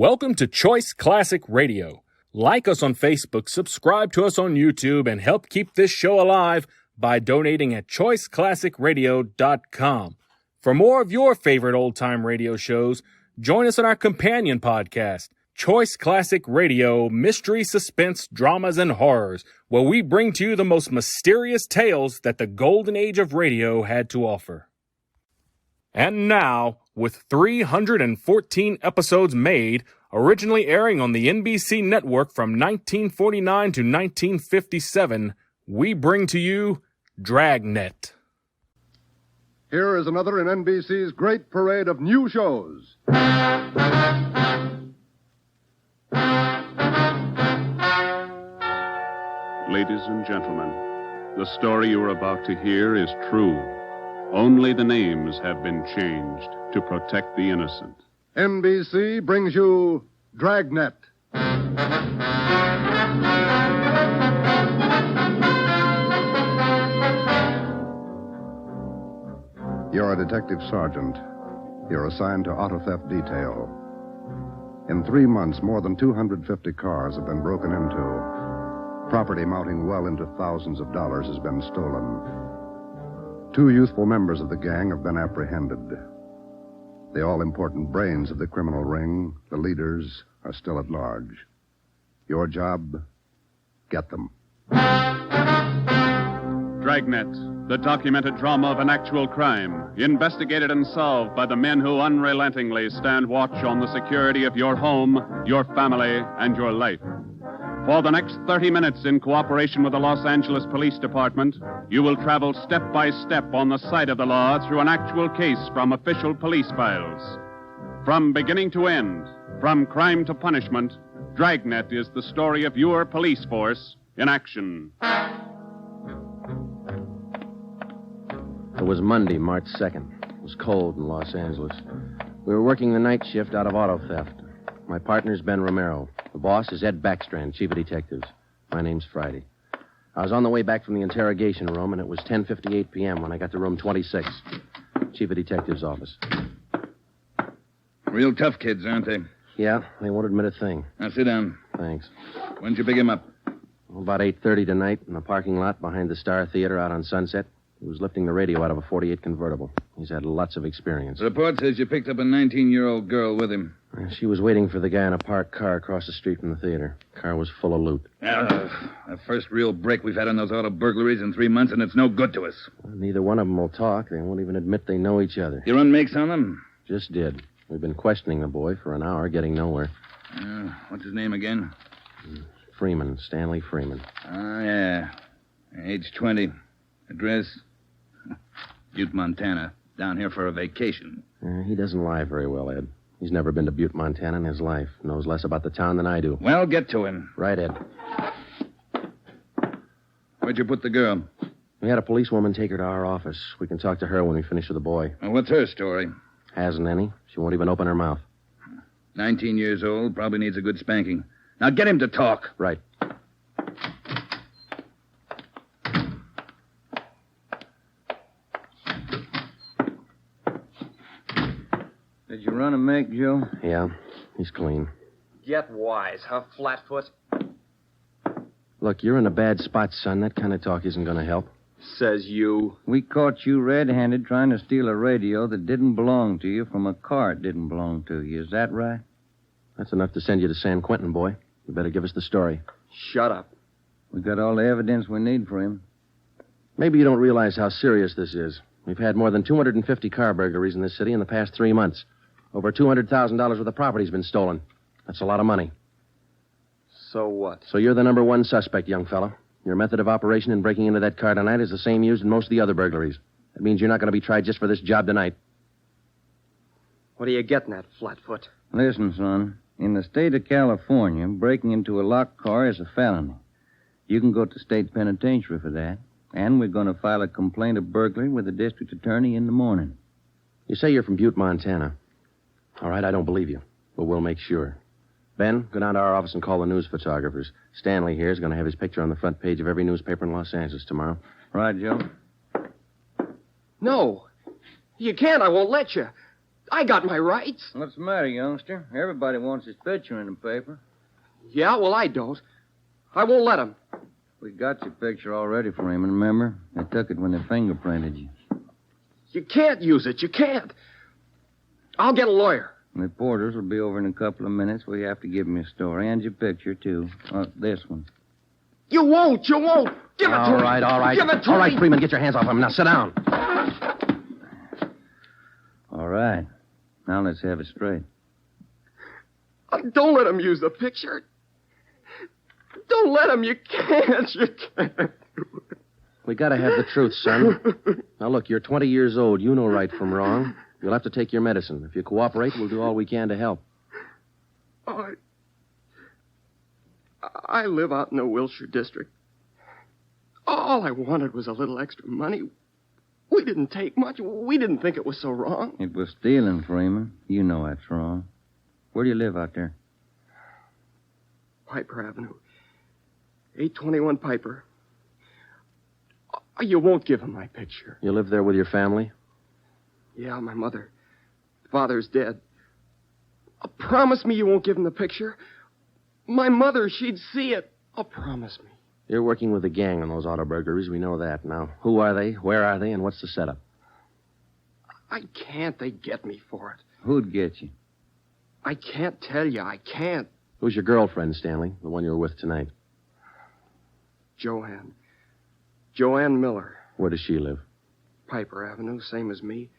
Welcome to Choice Classic Radio. Like us on Facebook, subscribe to us on YouTube, and help keep this show alive by donating at choiceclassicradio.com. For more of your favorite old-time radio shows, join us on our companion podcast, Choice Classic Radio, Mystery, Suspense, Dramas, and Horrors, where we bring to you the most mysterious tales that the golden age of radio had to offer. And now, with 314 episodes made, originally airing on the NBC network from 1949 to 1957, we bring to you Dragnet. Here is another in NBC's great parade of new shows. Ladies and gentlemen, the story you are about to hear is true. Only the names have been changed to protect the innocent. NBC brings you Dragnet. You're a detective sergeant. You're assigned to auto theft detail. In 3 months, more than 250 cars have been broken into. Property mounting well into thousands of dollars has been stolen. 2 youthful members of the gang have been apprehended. The all-important brains of the criminal ring, the leaders, are still at large. Your job, get them. Dragnet, the documented drama of an actual crime, investigated and solved by the men who unrelentingly stand watch on the security of your home, your family, and your life. For the next 30 minutes, in cooperation with the Los Angeles Police Department, you will travel step by step on the side of the law through an actual case from official police files. From beginning to end, from crime to punishment, Dragnet is the story of your police force in action. It was Monday, March 2nd. It was cold in Los Angeles. We were working the night shift out of auto theft. My partner's Ben Romero. The boss is Ed Backstrand, chief of detectives. My name's Friday. I was on the way back from the interrogation room, and it was 10:58 p.m. when I got to room 26, chief of detectives' office. Real tough kids, aren't they? Yeah, they won't admit a thing. Now, sit down. Thanks. When'd you pick him up? About 8:30 tonight in the parking lot behind the Star Theater out on Sunset. He was lifting the radio out of a 48 convertible. He's had lots of experience. The report says you picked up a 19-year-old girl with him. She was waiting for the guy in a parked car across the street from the theater. Car was full of loot. The first real break we've had on those auto burglaries in 3 months, and it's no good to us. Well, neither one of them will talk. They won't even admit they know each other. You run makes on them? Just did. We've been questioning the boy for an hour, getting nowhere. What's his name again? Freeman, Stanley Freeman. Yeah. Age 20. Address? Butte, Montana. Down here for a vacation. He doesn't lie very well, Ed. He's never been to Butte, Montana in his life. Knows less about the town than I do. Well, get to him. Right, Ed. Where'd you put the girl? We had a policewoman take her to our office. We can talk to her when we finish with the boy. Well, what's her story? Hasn't any. She won't even open her mouth. 19 years old, probably needs a good spanking. Now get him to talk. Right. Did you run a make, Joe? Yeah, he's clean. Get wise, huh, Flatfoot? Look, you're in a bad spot, son. That kind of talk isn't going to help. Says you. We caught you red-handed trying to steal a radio that didn't belong to you from a car it didn't belong to you. Is that right? That's enough to send you to San Quentin, boy. You better give us the story. Shut up. We got all the evidence we need for him. Maybe you don't realize how serious this is. We've had more than 250 car burglaries in this city in the past 3 months. Over $200,000 worth of property's been stolen. That's a lot of money. So what? So you're the number one suspect, young fella. Your method of operation in breaking into that car tonight is the same used in most of the other burglaries. That means you're not going to be tried just for this job tonight. What are you getting at, Flatfoot? Listen, son. In the state of California, breaking into a locked car is a felony. You can go to state penitentiary for that. And we're going to file a complaint of burglary with the district attorney in the morning. You say you're from Butte, Montana. All right, I don't believe you, but we'll make sure. Ben, go down to our office and call the news photographers. Stanley here is going to have his picture on the front page of every newspaper in Los Angeles tomorrow. Right, Joe? No. You can't. I won't let you. I got my rights. What's the matter, youngster? Everybody wants his picture in the paper. Yeah, well, I don't. I won't let him. We got your picture already, Freeman, remember? They took it when they fingerprinted you. You can't use it. You can't. I'll get a lawyer. Reporters will be over in a couple of minutes. We have to give them your story and your picture, too. This one. You won't. You won't. Give it to me. All right. Give it to All right, me. Freeman, get your hands off him. Now sit down. All right. Now let's have it straight. Don't let him use the picture. Don't let him. You can't. You can't. We gotta have the truth, son. Now, look, you're 20 years old. You know right from wrong. You'll have to take your medicine. If you cooperate, we'll do all we can to help. Oh, I live out in the Wilshire district. All I wanted was a little extra money. We didn't take much. We didn't think it was so wrong. It was stealing, Freeman. You know that's wrong. Where do you live out there? Piper Avenue. 821 Piper. You won't give him my picture. You live there with your family? Yeah, my mother. Father's dead. Promise me you won't give him the picture. My mother, she'd see it. Promise me. You're working with a gang on those auto burglaries. We know that. Now, who are they? Where are they? And what's the setup? I can't. They'd get me for it. Who'd get you? I can't tell you. I can't. Who's your girlfriend, Stanley? The one you were with tonight? Joanne Miller. Where does she live? Piper Avenue, same as me.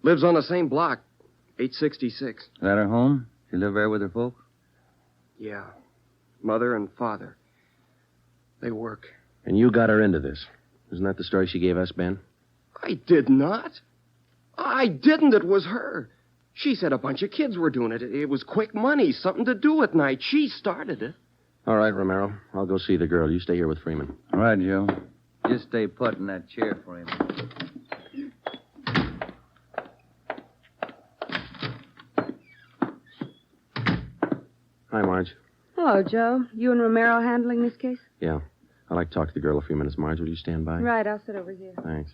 Lives on the same block, 866. Is that her home? She live there with her folks? Yeah. Mother and father. They work. And you got her into this. Isn't that the story she gave us, Ben? I did not. I didn't. It was her. She said a bunch of kids were doing it. It was quick money, something to do at night. She started it. All right, Romero. I'll go see the girl. You stay here with Freeman. All right, Joe. Just stay put in that chair for him. Hi, Marge. Hello, Joe. You and Romero handling this case? Yeah. I'd like to talk to the girl a few minutes. Marge, will you stand by? Right, I'll sit over here. Thanks.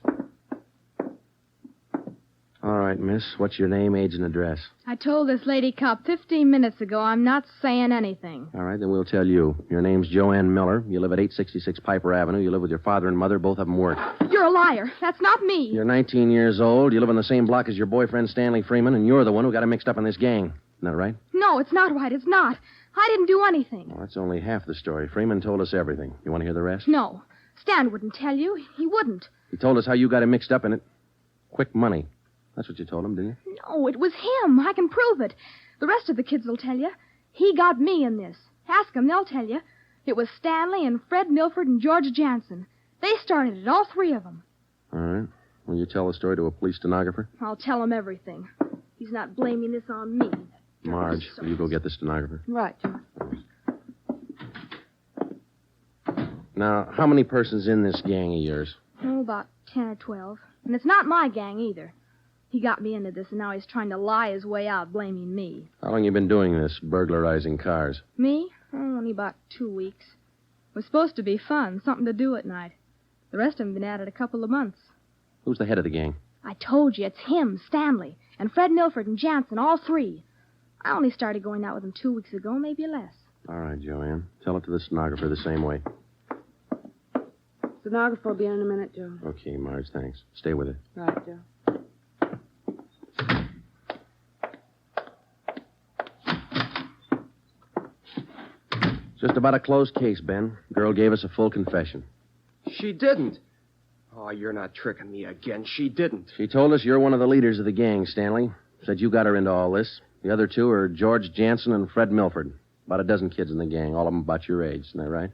All right, miss. What's your name, age, and address? I told this lady cop 15 minutes ago I'm not saying anything. All right, then we'll tell you. Your name's Joanne Miller. You live at 866 Piper Avenue. You live with your father and mother. Both of them work. You're a liar. That's not me. You're 19 years old. You live on the same block as your boyfriend, Stanley Freeman, and you're the one who got him mixed up in this gang. Isn't that right? No, it's not right. It's not. I didn't do anything. Well, that's only half the story. Freeman told us everything. You want to hear the rest? No. Stan wouldn't tell you. He wouldn't. He told us how you got him mixed up in it. Quick money. That's what you told him, didn't you? No, it was him. I can prove it. The rest of the kids will tell you. He got me in this. Ask them, they'll tell you. It was Stanley and Fred Milford and George Jansen. They started it, all three of them. All right. Will you tell the story to a police stenographer? I'll tell him everything. He's not blaming this on me. Marge, will you go get the stenographer? Right, Joe. Now, how many persons in this gang of yours? Oh, about 10 or 12. And it's not my gang either. He got me into this, and now he's trying to lie his way out, blaming me. How long you been doing this, burglarizing cars? Me? Oh, only about 2 weeks. It was supposed to be fun, something to do at night. The rest of them been at it a couple of months. Who's the head of the gang? I told you, it's him, Stanley, and Fred Milford and Jansen, all three. I only started going out with him 2 weeks ago, maybe less. All right, Joanne. Tell it to the stenographer the same way. Stenographer will be in a minute, Joe. Okay, Marge, thanks. Stay with it. Right, Joe. Just about a closed case, Ben. Girl gave us a full confession. She didn't. Oh, you're not tricking me again. She didn't. She told us you're one of the leaders of the gang, Stanley. Said you got her into all this. The other two are George Jansen and Fred Milford. About a dozen kids in the gang, all of them about your age. Isn't that right?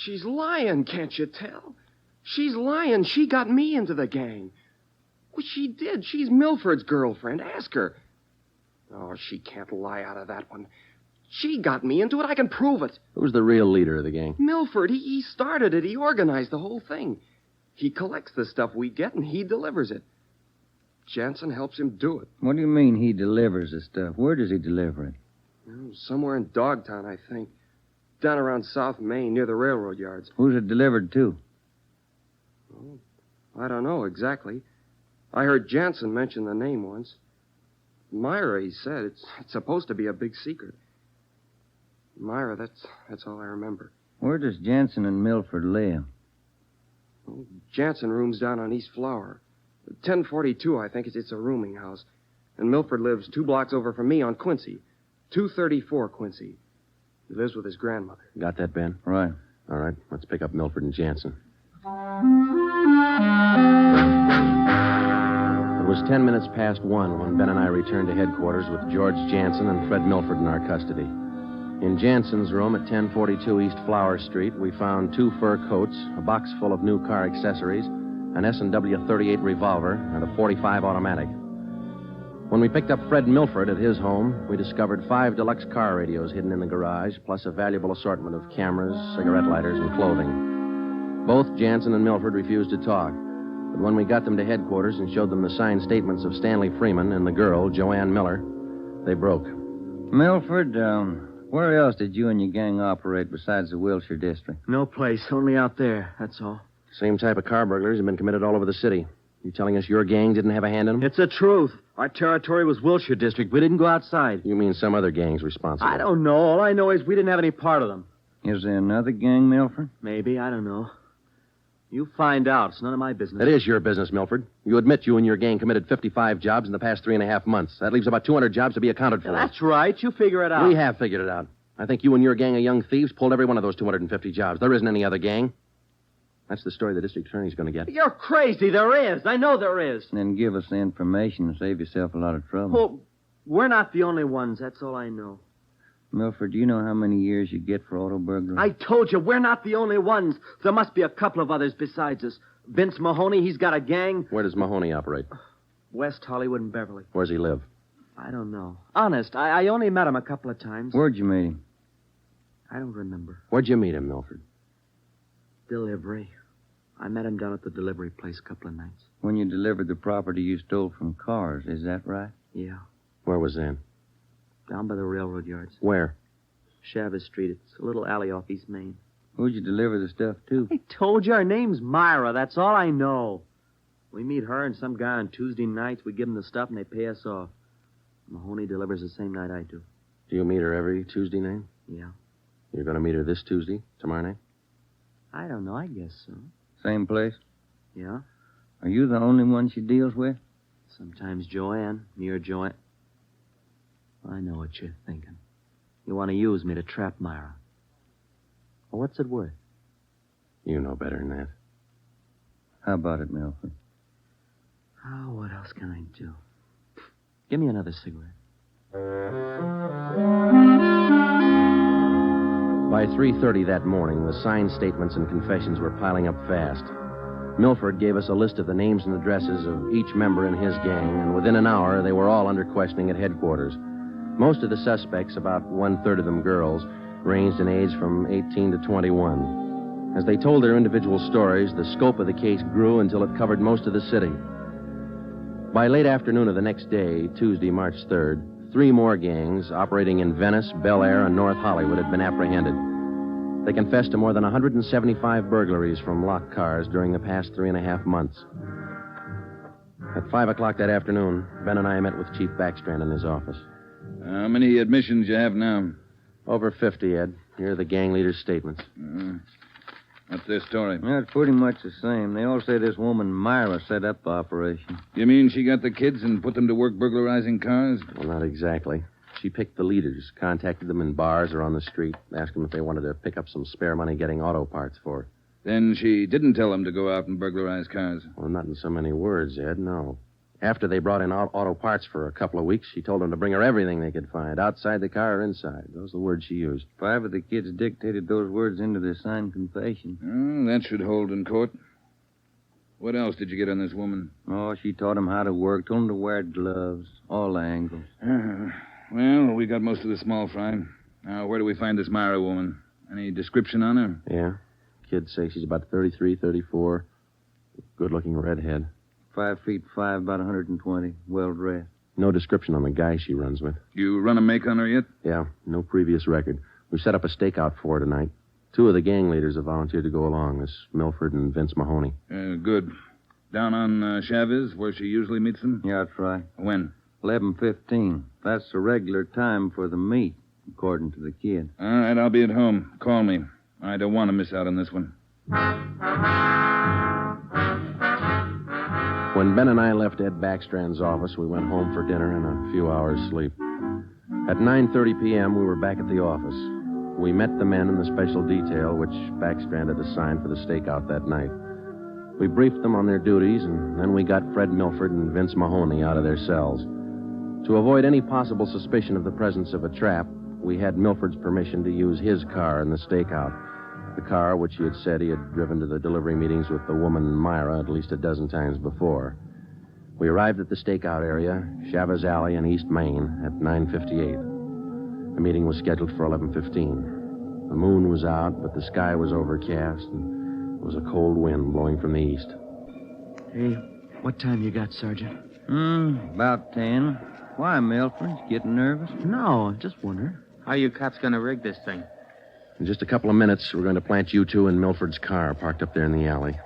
She's lying, can't you tell? She's lying. She got me into the gang. Well, she did. She's Milford's girlfriend. Ask her. Oh, she can't lie out of that one. She got me into it. I can prove it. Who's the real leader of the gang? Milford, he started it. He organized the whole thing. He collects the stuff we get, and he delivers it. Jansen helps him do it. What do you mean he delivers the stuff? Where does he deliver it? Somewhere in Dogtown, I think. Down around South Main, near the railroad yards. Who's it delivered to? Oh, I don't know exactly. I heard Jansen mention the name once. Myra, he said. It's supposed to be a big secret. Myra, that's all I remember. Where does Jansen and Milford live? Jansen rooms down on East Flower. 1042, I think. It's a rooming house. And Milford lives 2 blocks over from me on Quincy. 234 Quincy. He lives with his grandmother. Got that, Ben? Right. All right, let's pick up Milford and Jansen. It was 10 minutes past 1 when Ben and I returned to headquarters with George Jansen and Fred Milford in our custody. In Jansen's room at 1042 East Flower Street, we found 2 fur coats, a box full of new car accessories, an S&W 38 revolver, and a .45 automatic. When we picked up Fred Milford at his home, we discovered 5 deluxe car radios hidden in the garage, plus a valuable assortment of cameras, cigarette lighters, and clothing. Both Jansen and Milford refused to talk, but when we got them to headquarters and showed them the signed statements of Stanley Freeman and the girl, Joanne Miller, they broke. Milford, where else did you and your gang operate besides the Wilshire district? No place, only out there, that's all. Same type of car burglaries have been committed all over the city. You telling us your gang didn't have a hand in them? It's the truth. Our territory was Wilshire district. We didn't go outside. You mean some other gang's responsible? I don't know. All I know is we didn't have any part of them. Is there another gang, Milford? Maybe, I don't know. You find out. It's none of my business. It is your business, Milford. You admit you and your gang committed 55 jobs in the past 3.5 months. That leaves about 200 jobs to be accounted for. Yeah, that's right. You figure it out. We have figured it out. I think you and your gang of young thieves pulled every one of those 250 jobs. There isn't any other gang. That's the story the district attorney's going to get. You're crazy. There is. I know there is. Then give us the information and save yourself a lot of trouble. Well, we're not the only ones. That's all I know. Milford, do you know how many years you get for auto burglary? I told you, we're not the only ones. There must be a couple of others besides us. Vince Mahoney, he's got a gang. Where does Mahoney operate? West Hollywood and Beverly. Where's he live? I don't know. Honest, I only met him a couple of times. Where'd you meet him? I don't remember. Where'd you meet him, Milford? Delivery. I met him down at the delivery place a couple of nights. When you delivered the property you stole from cars, is that right? Yeah. Where was that? Down by the railroad yards. Where? Chavez Street. It's a little alley off East Main. Who'd you deliver the stuff to? I told you her name's Myra. That's all I know. We meet her and some guy on Tuesday nights. We give them the stuff and they pay us off. Mahoney delivers the same night I do. Do you meet her every Tuesday night? Yeah. You're going to meet her this Tuesday, tomorrow night? I don't know. I guess so. Same place? Yeah. Are you the only one she deals with? Sometimes Joanne, me or Joanne. I know what you're thinking. You want to use me to trap Myra. Well, what's it worth? You know better than that. How about it, Milford? Oh, what else can I do? Give me another cigarette. By 3:30 that morning, the signed statements and confessions were piling up fast. Milford gave us a list of the names and addresses of each member in his gang, and within an hour, they were all under questioning at headquarters. Most of the suspects, about 1/3 of them girls, ranged in age from 18 to 21. As they told their individual stories, the scope of the case grew until it covered most of the city. By late afternoon of the next day, Tuesday, March 3rd, 3 more gangs operating in Venice, Bel Air, and North Hollywood had been apprehended. They confessed to more than 175 burglaries from locked cars during the past 3.5 months. At 5 o'clock that afternoon, Ben and I met with Chief Backstrand in his office. How many admissions you have now? Over 50, Ed. Here are the gang leaders' statements. What's their story? Yeah, it's pretty much the same. They all say this woman, Myra, set up the operation. You mean she got the kids and put them to work burglarizing cars? Well, not exactly. She picked the leaders, contacted them in bars or on the street, asked them if they wanted to pick up some spare money getting auto parts for her. Then she didn't tell them to go out and burglarize cars. Well, not in so many words, Ed, no. After they brought in auto parts for a couple of weeks, she told them to bring her everything they could find, outside the car or inside. Those are the words she used. 5 of the kids dictated those words into their signed confession. Oh, that should hold in court. What else did you get on this woman? Oh, she taught them how to work, told them to wear gloves, all angles. Well, we got most of the small fry. Now, where do we find this Myra woman? Any description on her? Yeah. Kids say she's about 33, 34. Good-looking redhead. 5'5", about 120, well-dressed. No description on the guy she runs with. You run a make on her yet? Yeah, no previous record. We set up a stakeout for her tonight. 2 of the gang leaders have volunteered to go along, this Milford and Vince Mahoney. Good. Down on Chavez, where she usually meets them? Yeah, that's right. When? 11:15. That's the regular time for the meet, according to the kid. All right, I'll be at home. Call me. I don't want to miss out on this one. When Ben and I left Ed Backstrand's office, we went home for dinner and a few hours' sleep. At 9:30 p.m., we were back at the office. We met the men in the special detail which Backstrand had assigned for the stakeout that night. We briefed them on their duties, and then we got Fred Milford and Vince Mahoney out of their cells. To avoid any possible suspicion of the presence of a trap, we had Milford's permission to use his car in the stakeout. The car which he had said he had driven to the delivery meetings with the woman Myra at least a dozen times before. We arrived at the stakeout area, Chavez Alley in East Main, at 9:58. The meeting was scheduled for 11:15. The moon was out, but the sky was overcast, and there was a cold wind blowing from the east. Hey, what time you got, Sergeant? About 10. Why, Milford? Getting nervous? No, just wondering. How you cops gonna rig this thing? In just a couple of minutes, we're going to plant you two in Milford's car parked up there in the alley.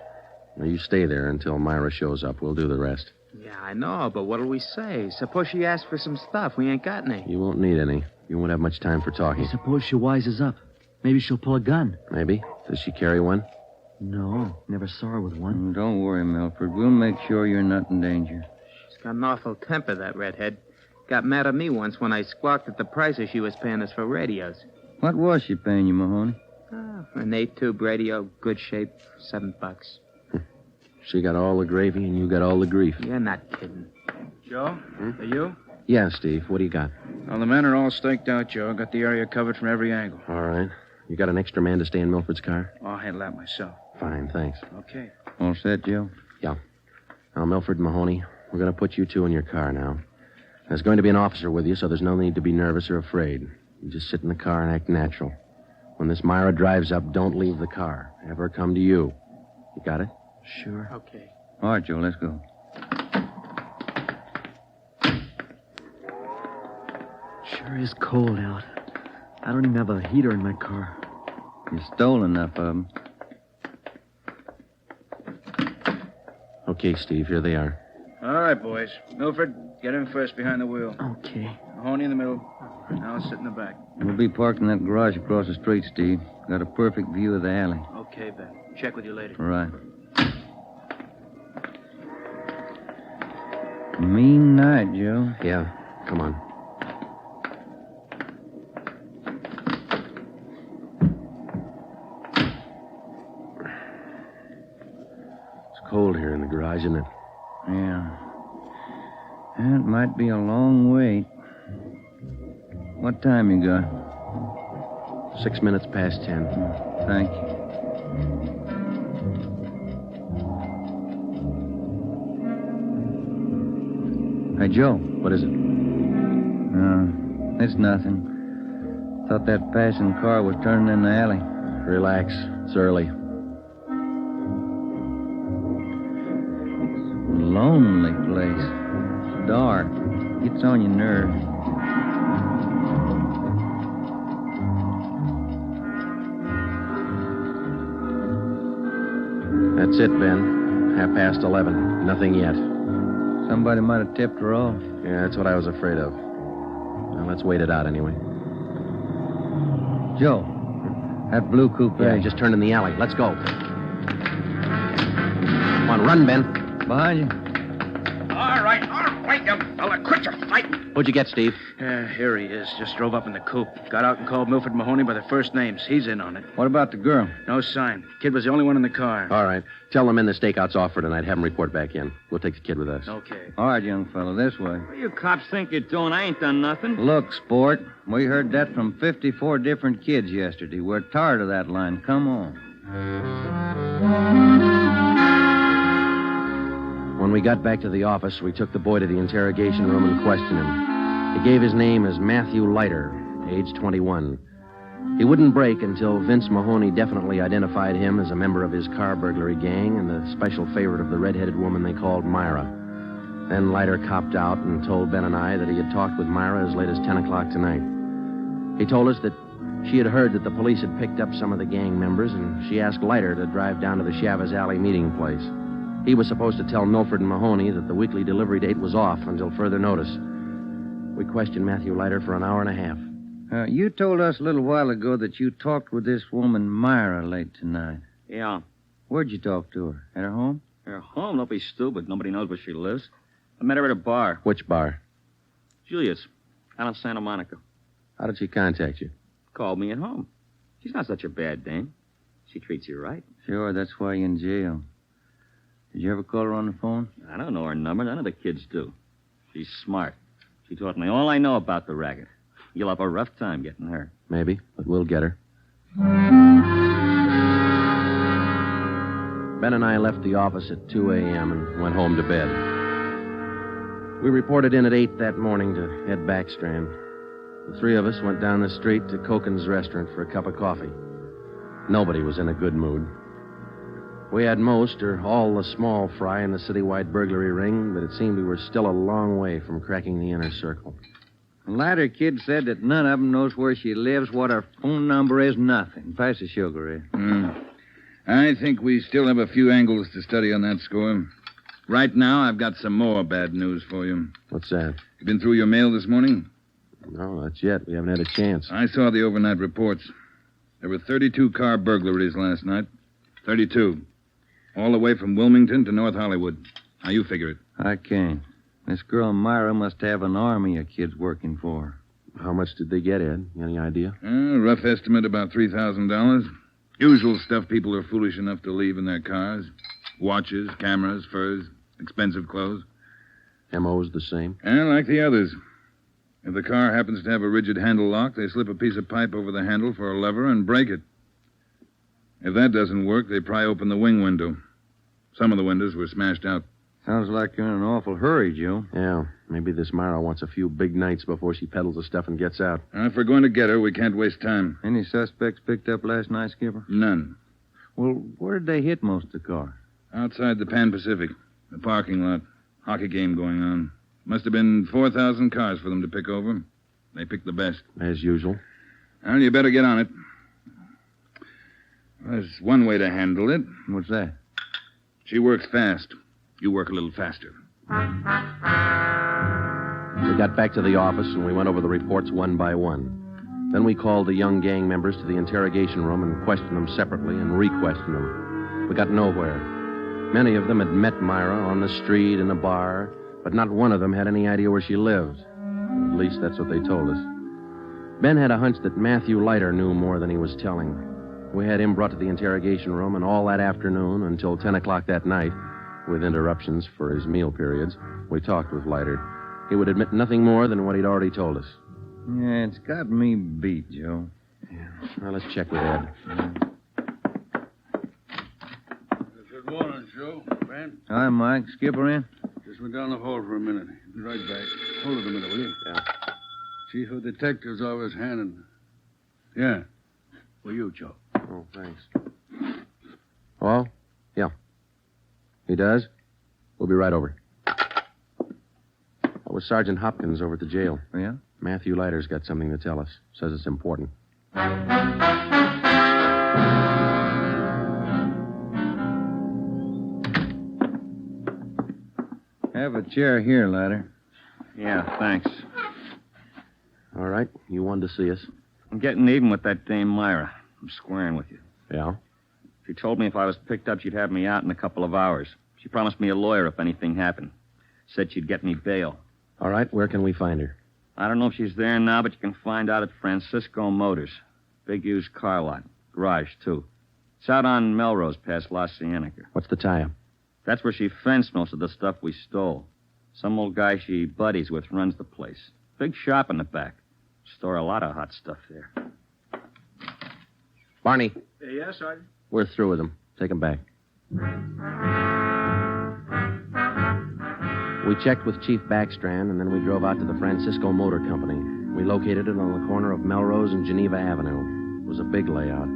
Now, you stay there until Myra shows up. We'll do the rest. Yeah, I know, but what'll we say? Suppose she asks for some stuff. We ain't got any. You won't need any. You won't have much time for talking. Suppose she wises up. Maybe she'll pull a gun. Maybe. Does she carry one? No, never saw her with one. Don't worry, Milford. We'll make sure you're not in danger. She's got an awful temper, that redhead. Got mad at me once when I squawked at the prices she was paying us for radios. What was she paying you, Mahoney? An 8-tube radio, good shape, $7. She got all the gravy and you got all the grief. You're not kidding. Joe? Are you? Yeah, Steve. What do you got? Well, the men are all staked out, Joe. Got the area covered from every angle. All right. You got an extra man to stay in Milford's car? I'll handle that myself. Fine, thanks. Okay. All set, Joe? Yeah. Now, Milford and Mahoney, we're going to put you two in your car now. There's going to be an officer with you, so there's no need to be nervous or afraid. You just sit in the car and act natural. When this Myra drives up, don't leave the car. Have her come to you. You got it? Sure. Okay. All right, Joe, let's go. Sure is cold out. I don't even have a heater in my car. You stole enough of them. Okay, Steve, here they are. All right, boys. Milford, get in first behind the wheel. Okay. Mahoney in the middle. I'll sit in the back. We'll be parked in that garage across the street, Steve. Got a perfect view of the alley. Okay, Ben. Check with you later. All right. Mean night, Joe. Yeah, come on. It's cold here in the garage, isn't it? Yeah. It might be a long wait. What time you got? 6 minutes past 10. Thank you. Hey, Joe. What is it? It's nothing. Thought that passing car was turning in the alley. Relax. It's early. Lonely place. Dark. Gets on your nerves. That's it, Ben. 11:30. Nothing yet. Somebody might have tipped her off. Yeah, that's what I was afraid of. Well, let's wait it out anyway. Joe, that blue coupe. Yeah, just turned in the alley. Let's go. Come on, run, Ben. Behind you. All right, you fella. Quit your fighting. What'd you get, Steve? Here he is. Just drove up in the coupe. Got out and called Milford Mahoney by their first names. He's in on it. What about the girl? No sign. Kid was the only one in the car. All right. Tell them in the stakeout's off for tonight. Have them report back in. We'll take the kid with us. Okay. All right, young fellow, this way. What you cops think you're doing? I ain't done nothing. Look, sport, we heard that from 54 different kids yesterday. We're tired of that line. Come on. When we got back to the office, we took the boy to the interrogation room and questioned him. He gave his name as Matthew Leiter, age 21. He wouldn't break until Vince Mahoney definitely identified him as a member of his car burglary gang and the special favorite of the red-headed woman they called Myra. Then Leiter copped out and told Ben and I that he had talked with Myra as late as 10 o'clock tonight. He told us that she had heard that the police had picked up some of the gang members, and she asked Leiter to drive down to the Chavez Alley meeting place. He was supposed to tell Milford and Mahoney that the weekly delivery date was off until further notice. We questioned Matthew Leiter for an hour and a half. You told us a little while ago that you talked with this woman, Myra, late tonight. Yeah. Where'd you talk to her? At her home? Her home? Don't be stupid. Nobody knows where she lives. I met her at a bar. Which bar? Julia's. Out in Santa Monica. How did she contact you? Called me at home. She's not such a bad dame. She treats you right. Sure, that's why you're in jail. Did you ever call her on the phone? I don't know her number. None of the kids do. She's smart. She taught me all I know about the racket. You'll have a rough time getting her. Maybe, but we'll get her. Ben and I left the office at 2 a.m. and went home to bed. We reported in at 8 that morning to Ed Backstrand. The three of us went down the street to Koken's restaurant for a cup of coffee. Nobody was in a good mood. We had most or all the small fry in the citywide burglary ring, but it seemed we were still a long way from cracking the inner circle. The latter kid said that none of them knows where she lives, what her phone number is, nothing. Pass the sugar, Ed. I think we still have a few angles to study on that score. Right now, I've got some more bad news for you. What's that? You been through your mail this morning? No, not yet. We haven't had a chance. I saw the overnight reports. There were 32 car burglaries last night. 32. All the way from Wilmington to North Hollywood. How you figure it? I can't. This girl Myra must have an army of kids working for her. How much did they get, Ed? Any idea? Rough estimate about $3,000. Usual stuff people are foolish enough to leave in their cars. Watches, cameras, furs, expensive clothes. M.O.'s the same? And like the others. If the car happens to have a rigid handle lock, they slip a piece of pipe over the handle for a lever and break it. If that doesn't work, they pry open the wing window. Some of the windows were smashed out. Sounds like you're in an awful hurry, Joe. Yeah, maybe this Myra wants a few big nights before she peddles the stuff and gets out. If we're going to get her, we can't waste time. Any suspects picked up last night, Skipper? None. Well, where did they hit most of the car? Outside the Pan Pacific. The parking lot. Hockey game going on. Must have been 4,000 cars for them to pick over. They picked the best. As usual. Well, you better get on it. There's one way to handle it. What's that? She works fast. You work a little faster. We got back to the office and we went over the reports one by one. Then we called the young gang members to the interrogation room and questioned them separately and re-questioned them. We got nowhere. Many of them had met Myra on the street, in a bar, but not one of them had any idea where she lived. At least that's what they told us. Ben had a hunch that Matthew Leiter knew more than he was telling. We had him brought to the interrogation room, and all that afternoon until 10 o'clock that night, with interruptions for his meal periods, we talked with Leiter. He would admit nothing more than what he'd already told us. Yeah, it's got me beat, Joe. Yeah. Well, let's check with Ed. Good morning, Joe. Ben? Hi, Mike. Skipper in? Just went down the hall for a minute. Be right back. Hold it a minute, will you? Yeah. Chief of Detectives Office, Hannon. Yeah. For you, Joe. Oh, thanks. Hello? Yeah. He does? We'll be right over. That was Sergeant Hopkins over at the jail. Oh, yeah? Matthew Leiter's got something to tell us. Says it's important. Have a chair here, Leiter. Yeah, thanks. All right. You wanted to see us. I'm getting even with that dame Myra. I'm squaring with you. Yeah? She told me if I was picked up, she'd have me out in a couple of hours. She promised me a lawyer if anything happened. Said she'd get me bail. All right. Where can we find her? I don't know if she's there now, but you can find out at Francisco Motors. Big used car lot. Garage, too. It's out on Melrose past La Cienega. What's the tie-up? That's where she fenced most of the stuff we stole. Some old guy she buddies with runs the place. Big shop in the back. Store a lot of hot stuff there. Barney. Yes, Sergeant? We're through with him. Take him back. We checked with Chief Backstrand, and then we drove out to the Francisco Motor Company. We located it on the corner of Melrose and Geneva Avenue. It was a big layout.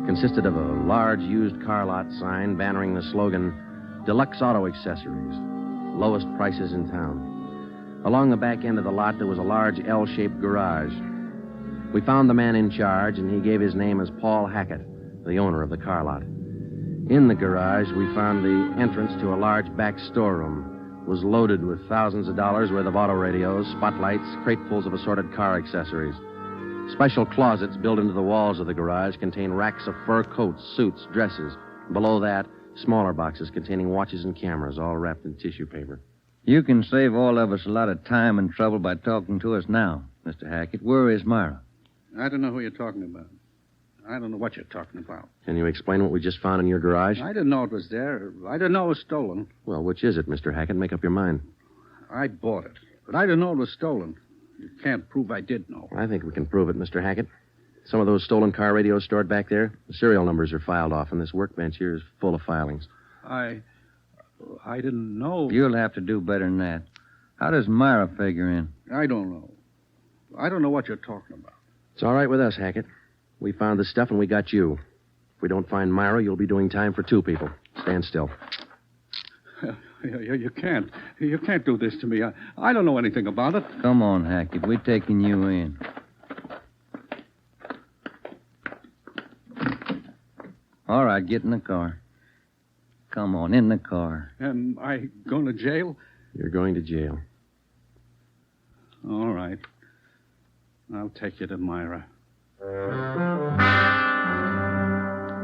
Consisted of a large used car lot sign bannering the slogan, Deluxe Auto Accessories, lowest prices in town. Along the back end of the lot, there was a large L-shaped garage. We found the man in charge, and he gave his name as Paul Hackett, the owner of the car lot. In the garage, we found the entrance to a large back storeroom was loaded with thousands of dollars worth of auto radios, spotlights, cratefuls of assorted car accessories. Special closets built into the walls of the garage contain racks of fur coats, suits, dresses. Below that, smaller boxes containing watches and cameras, all wrapped in tissue paper. You can save all of us a lot of time and trouble by talking to us now, Mr. Hackett. Where is Myra? I don't know who you're talking about. I don't know what you're talking about. Can you explain what we just found in your garage? I didn't know it was there. I didn't know it was stolen. Well, which is it, Mr. Hackett? Make up your mind. I bought it, but I didn't know it was stolen. You can't prove I did know. I think we can prove it, Mr. Hackett. Some of those stolen car radios stored back there, the serial numbers are filed off, and this workbench here is full of filings. I didn't know. You'll have to do better than that. How does Myra figure in? I don't know. I don't know what you're talking about. It's all right with us, Hackett. We found the stuff and we got you. If we don't find Myra, you'll be doing time for 2 people. Stand still. You can't. You can't do this to me. I don't know anything about it. Come on, Hackett. We're taking you in. All right, get in the car. Come on, in the car. Am I going to jail? You're going to jail. All right. I'll take you to Myra.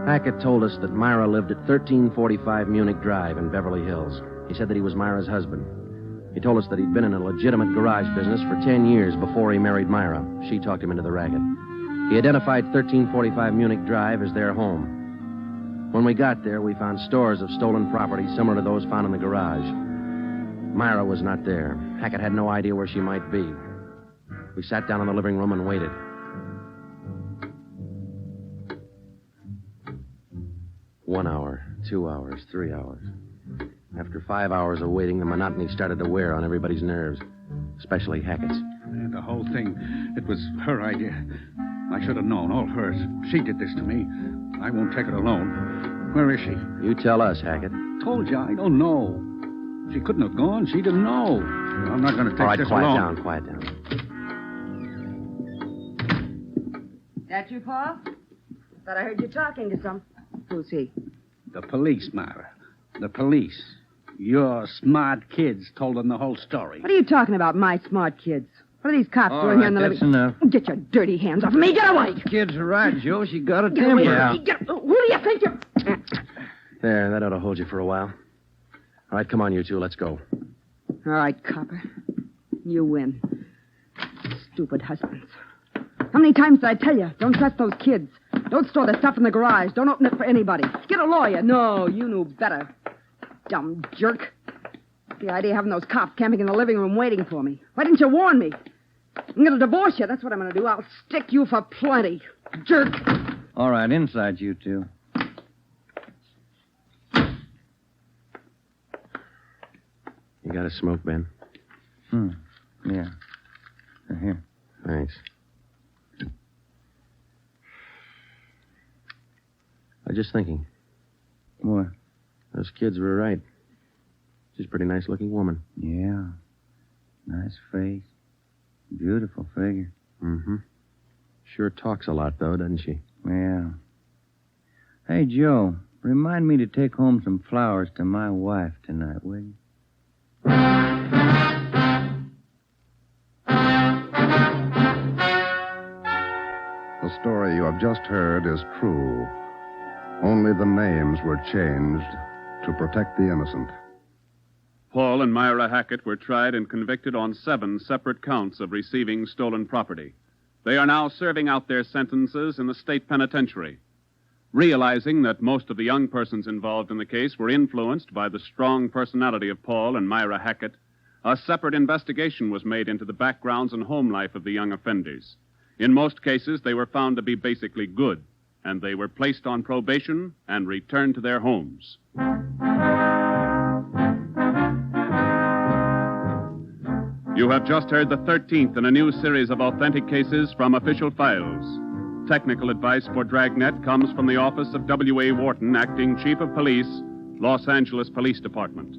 Hackett told us that Myra lived at 1345 Munich Drive in Beverly Hills. He said that he was Myra's husband. He told us that he'd been in a legitimate garage business for 10 years before he married Myra. She talked him into the racket. He identified 1345 Munich Drive as their home. When we got there, we found stores of stolen property similar to those found in the garage. Myra was not there. Hackett had no idea where she might be. We sat down in the living room and waited. One hour, 2 hours, 3 hours. After 5 hours of waiting, the monotony started to wear on everybody's nerves, especially Hackett's. And the whole thing, it was her idea. I should have known, all hers. She did this to me. I won't take it alone. Where is she? You tell us, Hackett. Told you, I don't know. She couldn't have gone. She didn't know. I'm not going to take all right, this quiet alone. Quiet down. That you, Paul? Thought I heard you talking to some. Who's he? The police, Myra. The police. Your smart kids told them the whole story. What are you talking about, my smart kids? What are these cops doing here in the that's living... enough. Get your dirty hands off me. Get away. Kids are right, Joe. She got a Get away. temper. Who do you think you're... There, that ought to hold you for a while. All right, come on, you two. Let's go. All right, copper. You win. Stupid husbands. How many times did I tell you? Don't trust those kids. Don't store the stuff in the garage. Don't open it for anybody. Get a lawyer. No, you knew better. Dumb jerk. The idea of having those cops camping in the living room waiting for me. Why didn't you warn me? I'm going to divorce you. That's what I'm going to do. I'll stick you for plenty. Jerk. All right, inside you two. You got a smoke, Ben? Yeah. Here. Thanks. I was just thinking. What? Those kids were right. She's a pretty nice-looking woman. Yeah. Nice face. Beautiful figure. Mm-hmm. Sure talks a lot, though, doesn't she? Yeah. Hey, Joe, remind me to take home some flowers to my wife tonight, will you? The story you have just heard is true. Only the names were changed to protect the innocent. Paul and Myra Hackett were tried and convicted on 7 separate counts of receiving stolen property. They are now serving out their sentences in the state penitentiary. Realizing that most of the young persons involved in the case were influenced by the strong personality of Paul and Myra Hackett, a separate investigation was made into the backgrounds and home life of the young offenders. In most cases, they were found to be basically good, and they were placed on probation and returned to their homes. You have just heard the 13th in a new series of authentic cases from official files. Technical advice for Dragnet comes from the office of W.A. Wharton, Acting Chief of Police, Los Angeles Police Department.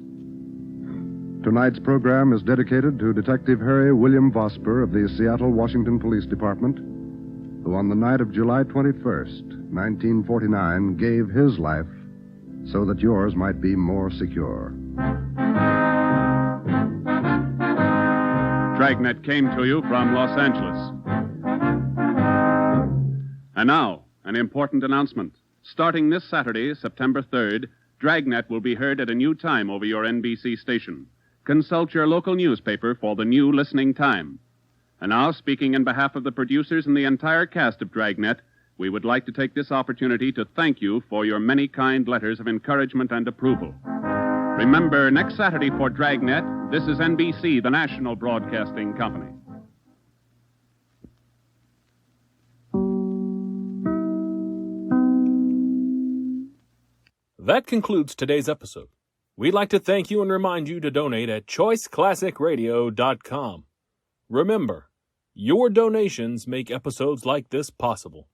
Tonight's program is dedicated to Detective Harry William Vosper of the Seattle, Washington Police Department, who on the night of July 21st, 1949, gave his life so that yours might be more secure. Dragnet came to you from Los Angeles. And now, an important announcement. Starting this Saturday, September 3rd, Dragnet will be heard at a new time over your NBC station. Consult your local newspaper for the new listening time. And now, speaking in behalf of the producers and the entire cast of Dragnet, we would like to take this opportunity to thank you for your many kind letters of encouragement and approval. Remember, next Saturday for Dragnet, this is NBC, the national broadcasting company. That concludes today's episode. We'd like to thank you and remind you to donate at choiceclassicradio.com. Remember, your donations make episodes like this possible.